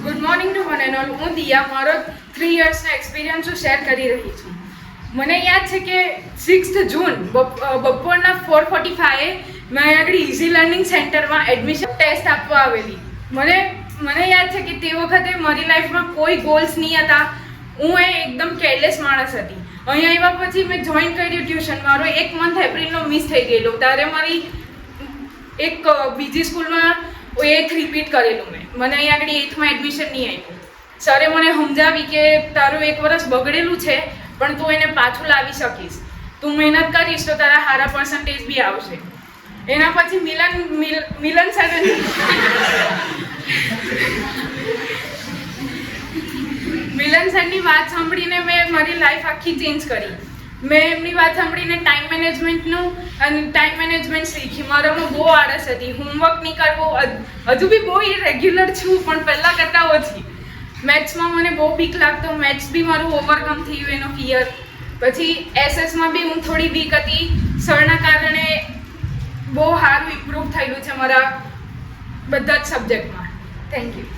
Good morning to one and all. હું દિયા મારો 3 યર્સનો experience હું શેર કરી રહી છું. મને યાદ છે કે 6th જૂન બપોરના 4:45 મેં આગળ ઇઝી લર્નિંગ સેન્ટરમાં એડમિશન ટેસ્ટ આપવા આવેલી. મને યાદ છે કે તે વખતે મારી લાઈફમાં કોઈ ગોલ્સ નહીં હતા. હું એકદમ કેરલેસ માણસ હતી. અહીંયા આવ્યા પછી મેં જોઈન કર્યું ટ્યુશન. મારો 1 મંથ એપ્રિલનો મિસ થઈ ગયેલો. ત્યારે મારી એક બીજી સ્કૂલમાં 8th રિપીટ કરેલું મને અહીંયા આગળ 8thમાં એડમિશન નહીં આપ્યું. સરે મને સમજાવી કે તારું 1 વર્ષ બગડેલું છે પણ તું એને પાછું લાવી શકીશ, તું મહેનત કરીશ તો તારા સારા પર્સન્ટેજ બી આવશે. એના પછી મિલન સરની વાત સાંભળીને મેં મારી લાઈફ આખી ચેન્જ કરી. મેં એમની વાત સાંભળીને ટાઈમ મેનેજમેન્ટ શીખી. મારામાં બહુ આળસ હતી, હોમવર્ક નહીં કરવું. હજુ બી બહુ ઇરેગ્યુલર છું પણ પહેલાં કરતાં ઓછી. મેથ્સમાં મને બહુ બીક લાગતો. મેથ્સ બી મારું ઓવરકમ થયું એનો ફિયર. પછી એસએસમાં બી હું થોડી વીક હતી. સરના કારણે બહુ સારું ઇમ્પ્રૂવ થયેલું છે મારા બધા જ સબ્જેક્ટમાં. Thank you.